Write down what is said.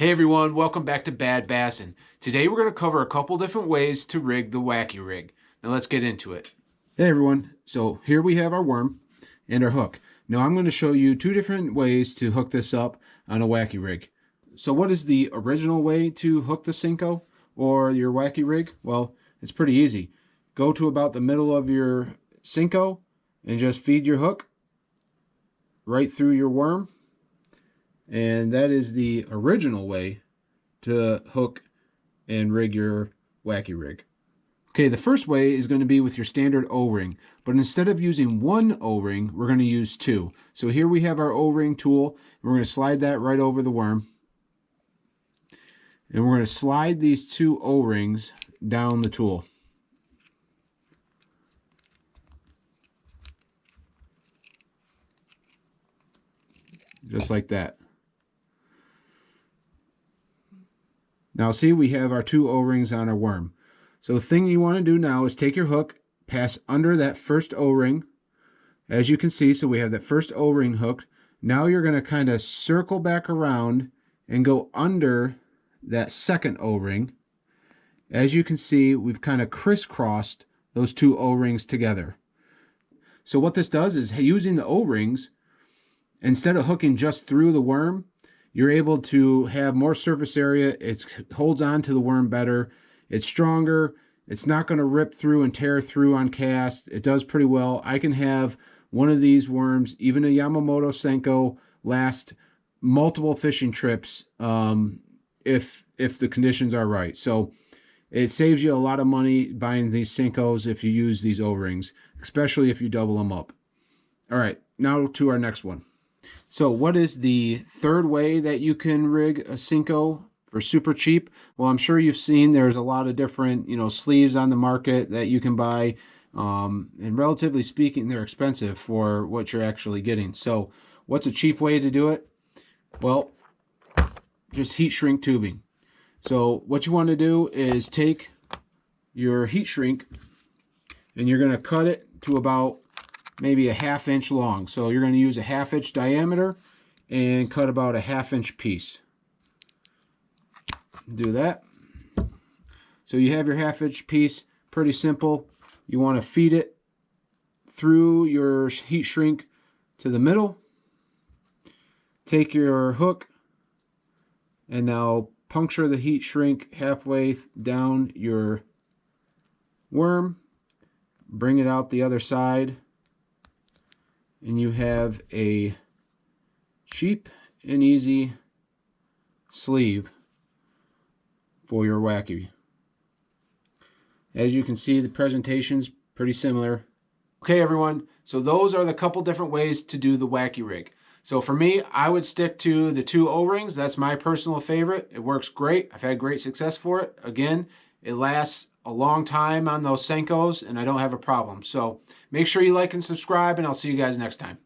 Hey everyone, welcome back to Bad Bassin'. Today we're going to cover a couple different ways to rig the Wacky Rig. Now let's get into it. Hey everyone, so here we have our worm and our hook. Now I'm going to show you two different ways to hook this up on a Wacky Rig. So what is the original way to hook the Senko or your Wacky Rig? Well, it's pretty easy. Go to about the middle of your Senko and just feed your hook right through your worm. And that is the original way to hook and rig your Wacky Rig. Okay, the first way is going to be with your standard O-ring, but instead of using one O-ring, we're going to use two. So here we have our O-ring tool, and we're going to slide that right over the worm. And we're going to slide these two O-rings down the tool. Just like that. Now see, we have our two O-rings on our worm. So the thing you want to do now is take your hook, pass under that first O-ring. As you can see, so we have that first O-ring hooked. Now you're going to kind of circle back around and go under that second O-ring. As you can see, we've kind of crisscrossed those two O-rings together. So what this does is, using the O-rings, instead of hooking just through the worm, you're able to have more surface area. It holds on to the worm better. It's stronger. It's not going to rip through and tear through on cast. It does pretty well. I can have one of these worms, even a Yamamoto Senko, last multiple fishing trips if the conditions are right. So it saves you a lot of money buying these Senkos if you use these O-rings, especially if you double them up. All right, now to our next one. So what is the third way that you can rig a Senko for super cheap? Well, I'm sure you've seen there's a lot of different, sleeves on the market that you can buy. And relatively speaking, they're expensive for what you're actually getting. So what's a cheap way to do it? Well, just heat shrink tubing. So what you want to do is take your heat shrink and you're going to cut it to about maybe a 1/2 inch long. So you're going to use a 1/2 inch diameter and cut about a 1/2 inch piece. Do that. So you have your 1/2 inch piece, pretty simple. You want to feed it through your heat shrink to the middle. Take your hook and now puncture the heat shrink halfway down your worm. Bring it out the other side. And you have a cheap and easy sleeve for your Wacky. As you can see, the presentation's pretty similar. Okay, everyone, so those are the couple different ways to do the Wacky Rig. So for me, I would stick to the two O-rings. That's my personal favorite. It works great. I've had great success for it. Again, it lasts a long time on those Senkos, and I don't have a problem. So make sure you like and subscribe, and I'll see you guys next time.